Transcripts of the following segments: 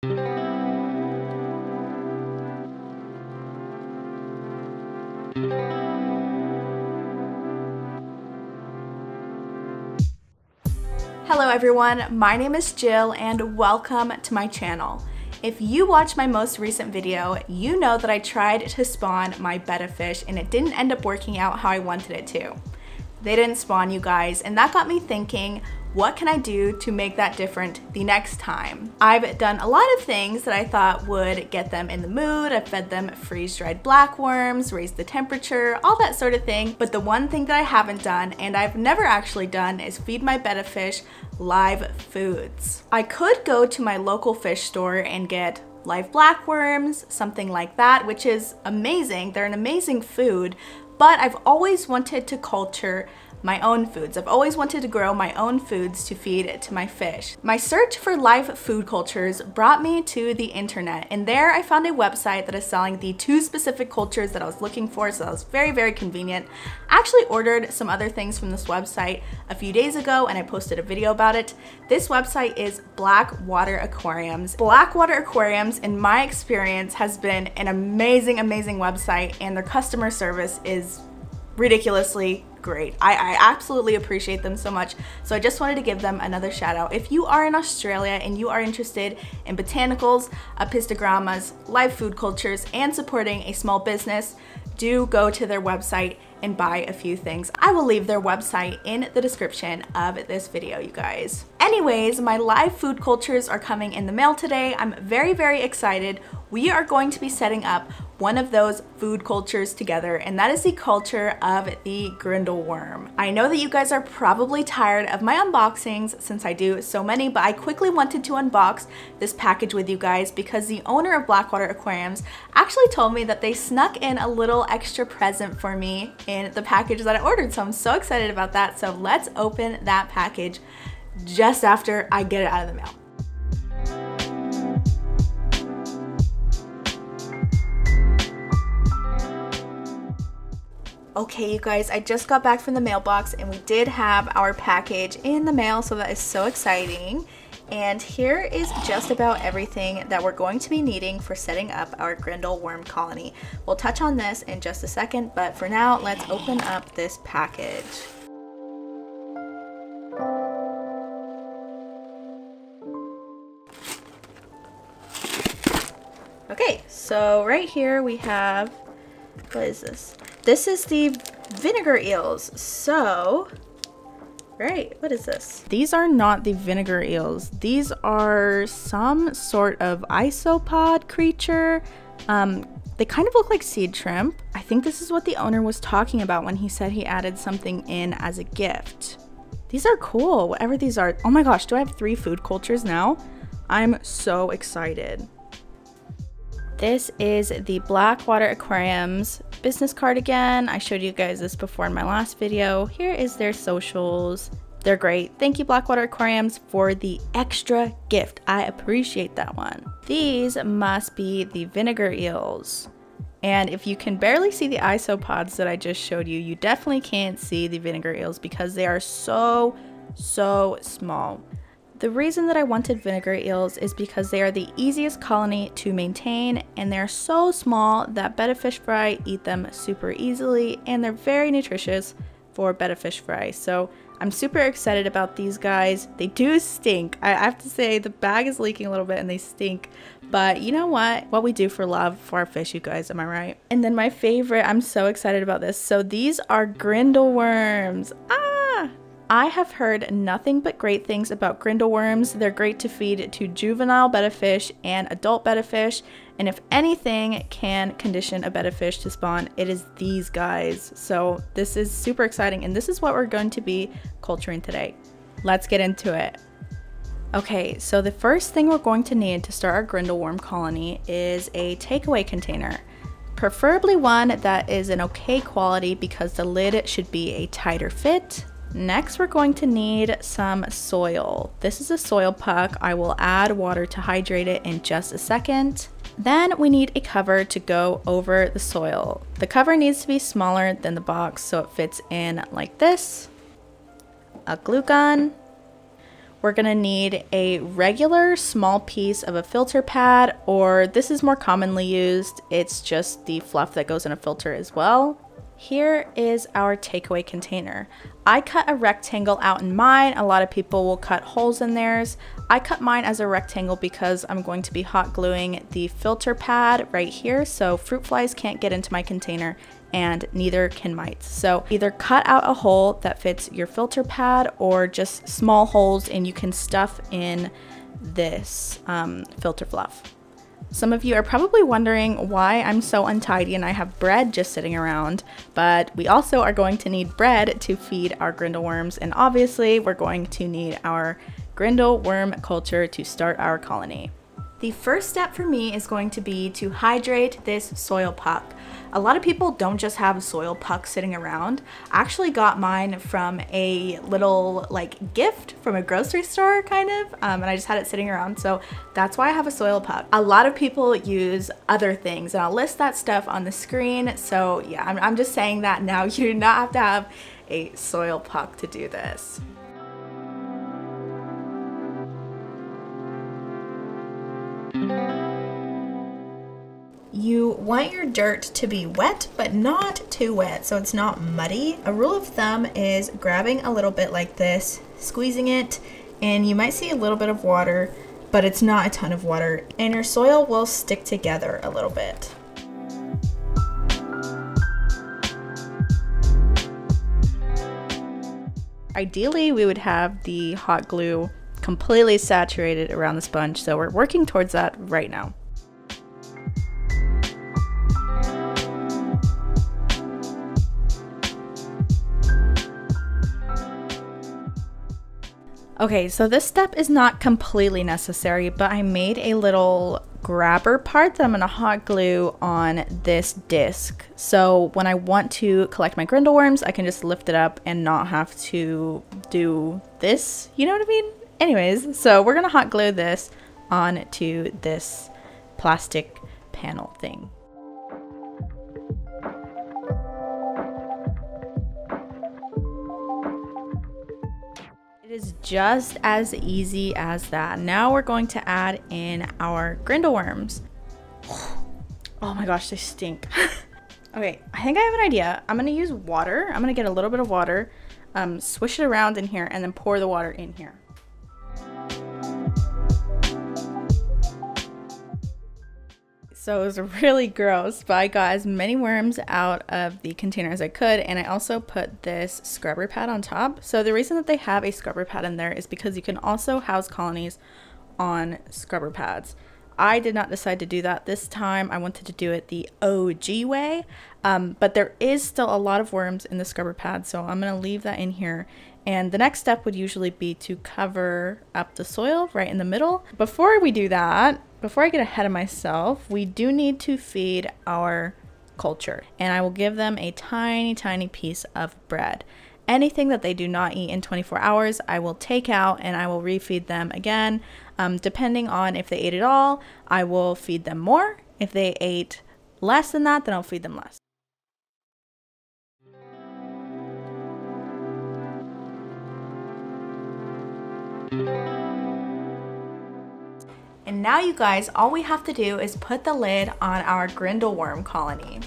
Hello everyone, my name is Jill and welcome to my channel. If you watched my most recent video, you know that I tried to spawn my betta fish and it didn't end up working out how I wanted it to. They didn't spawn, you guys, and that got me thinking, what can I do to make that different the next time? I've done a lot of things that I thought would get them in the mood. I've fed them freeze-dried blackworms, raised the temperature, all that sort of thing. But the one thing that I haven't done, and I've never actually done, is feed my betta fish live foods. I could go to my local fish store and get live blackworms, something like that, which is amazing. They're an amazing food, but I've always wanted to culture my own foods. I've always wanted to grow my own foods to feed to my fish. My search for live food cultures brought me to the internet, and there I found a website that is selling the two specific cultures that I was looking for, so that was very, very convenient. I actually ordered some other things from this website a few days ago and I posted a video about it. This website is Blackwater Aquariums. Blackwater Aquariums, in my experience, has been an amazing, amazing website, and their customer service is ridiculously great. I absolutely appreciate them so much, so I just wanted to give them another shout out. If you are in Australia and you are interested in botanicals, apistogrammas, live food cultures, and supporting a small business, do go to their website and buy a few things. I will leave their website in the description of this video, you guys. Anyways, my live food cultures are coming in the mail today. I'm very, very excited. We are going to be setting up one of those food cultures together, and that is the culture of the Grindal worm. I know that you guys are probably tired of my unboxings since I do so many, but I quickly wanted to unbox this package with you guys because the owner of Blackwater Aquariums actually told me that they snuck in a little extra present for me in the package that I ordered, so I'm so excited about that. So let's open that package just after I get it out of the mail. Okay, you guys, I just got back from the mailbox and we did have our package in the mail, so that is so exciting. And here is just about everything that we're going to be needing for setting up our Grindal worm colony. We'll touch on this in just a second, but for now, let's open up this package. Okay, so right here we have, what is this? This is the vinegar eels. So, right, what is this? These are not the vinegar eels. These are some sort of isopod creature. They kind of look like seed shrimp. I think this is what the owner was talking about when he said he added something in as a gift. These are cool, whatever these are. Oh my gosh, do I have 3 food cultures now? I'm so excited. This is the Blackwater Aquariums business card again. I showed you guys this before in my last video. Here is their socials. They're great. Thank you, Blackwater Aquariums, for the extra gift. I appreciate that one. These must be the vinegar eels. And if you can barely see the isopods that I just showed you, you definitely can't see the vinegar eels because they are so small. The reason that I wanted vinegar eels is because they are the easiest colony to maintain, and they're so small that betta fish fry eat them super easily, and they're very nutritious for betta fish fry. So I'm super excited about these guys. They do stink. I have to say, the bag is leaking a little bit and they stink, but you know what we do for love for our fish, you guys, am I right? And then my favorite, I'm so excited about this. So these are Grindal worms. I have heard nothing but great things about Grindal worms. They're great to feed to juvenile betta fish and adult betta fish, and if anything can condition a betta fish to spawn, it is these guys. So this is super exciting, and this is what we're going to be culturing today. Let's get into it. Okay, so the first thing we're going to need to start our Grindal worm colony is a takeaway container. Preferably one that is an okay quality because the lid should be a tighter fit. Next, we're going to need some soil. This is a soil puck. I will add water to hydrate it in just a second. Then we need a cover to go over the soil. The cover needs to be smaller than the box so it fits in like this. A glue gun. we're gonna need a regular small piece of a filter pad, or this is more commonly used. It's just the fluff that goes in a filter as well. Here is our takeaway container. I cut a rectangle out in mine. A lot of people will cut holes in theirs. I cut mine as a rectangle because I'm going to be hot gluing the filter pad right here, so fruit flies can't get into my container and neither can mites. So either cut out a hole that fits your filter pad or just small holes and you can stuff in this filter fluff. Some of you are probably wondering why I'm so untidy and I have bread just sitting around, but we also are going to need bread to feed our Grindal worms, and obviously we're going to need our Grindal worm culture to start our colony. The first step for me is going to be to hydrate this soil puck. A lot of people don't just have soil pucks sitting around. I actually got mine from a little like gift from a grocery store kind of, and I just had it sitting around, so that's why I have a soil puck. A lot of people use other things and I'll list that stuff on the screen, so yeah, I'm just saying that now. You do not have to have a soil puck to do this. You want your dirt to be wet, but not too wet, so it's not muddy. A rule of thumb is grabbing a little bit like this, squeezing it, and you might see a little bit of water, but it's not a ton of water, and your soil will stick together a little bit. Ideally, we would have the hot glue completely saturated around the sponge, so we're working towards that right now. Okay, so this step is not completely necessary, but I made a little grabber part that I'm gonna hot glue on this disc. So when I want to collect my Grindal worms, I can just lift it up and not have to do this, you know what I mean? Anyways, so we're gonna hot glue this onto this plastic panel thing. It is just as easy as that. Now we're going to add in our Grindal worms. Oh my gosh, they stink. Okay, I think I have an idea. I'm gonna use water. I'm gonna get a little bit of water, swish it around in here, and then pour the water in here. So it was really gross, but I got as many worms out of the container as I could, and I also put this scrubber pad on top. So the reason that they have a scrubber pad in there is because you can also house colonies on scrubber pads. I did not decide to do that this time. I wanted to do it the OG way, but there is still a lot of worms in the scrubber pad, so I'm gonna leave that in here. And the next step would usually be to cover up the soil right in the middle. Before we do that, before I get ahead of myself, we do need to feed our culture, and I will give them a tiny, tiny piece of bread. Anything that they do not eat in 24 hours, I will take out and I will refeed them again. Depending on if they ate it all, I will feed them more. If they ate less than that, then I'll feed them less. And now you guys, all we have to do is put the lid on our Grindal worm colony.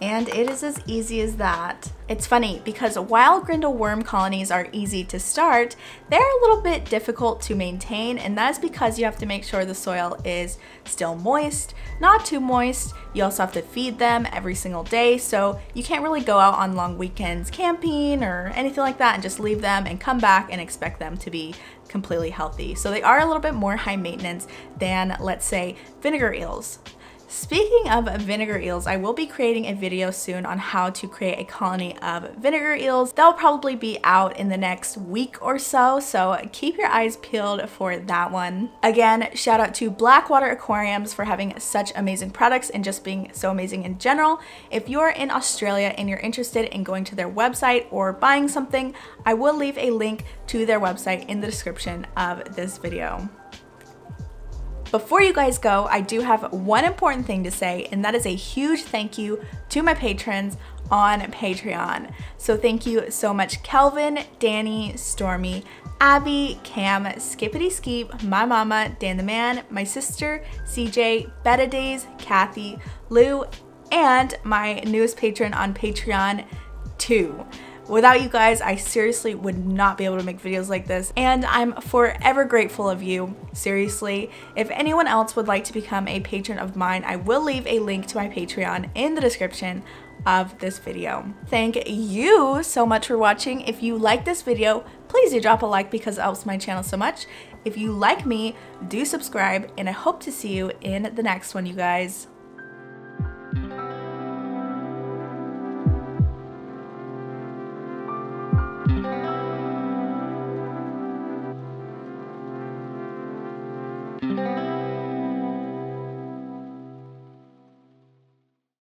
And it is as easy as that. It's funny because while Grindal worm colonies are easy to start, they're a little bit difficult to maintain, and that is because you have to make sure the soil is still moist, not too moist. You also have to feed them every single day, so you can't really go out on long weekends camping or anything like that and just leave them and come back and expect them to be completely healthy. So they are a little bit more high maintenance than, let's say, vinegar eels. Speaking of vinegar eels, I will be creating a video soon on how to create a colony of vinegar eels. That'll probably be out in the next week or so, so keep your eyes peeled for that one. Again, shout out to Blackwater Aquariums for having such amazing products and just being so amazing in general. If you're in Australia and you're interested in going to their website or buying something, I will leave a link to their website in the description of this video. Before you guys go, I do have one important thing to say, and that is a huge thank you to my patrons on Patreon. So thank you so much, Kelvin, Danny, Stormy, Abby, Cam, Skippity Skeep, my mama, Dan the Man, my sister, CJ, Betta Days, Kathy, Lou, and my newest patron on Patreon, 2. Without you guys, I seriously would not be able to make videos like this, and I'm forever grateful of you, seriously. If anyone else would like to become a patron of mine, I will leave a link to my Patreon in the description of this video. Thank you so much for watching. If you like this video, please do drop a like because it helps my channel so much. If you like me, do subscribe, and I hope to see you in the next one, you guys.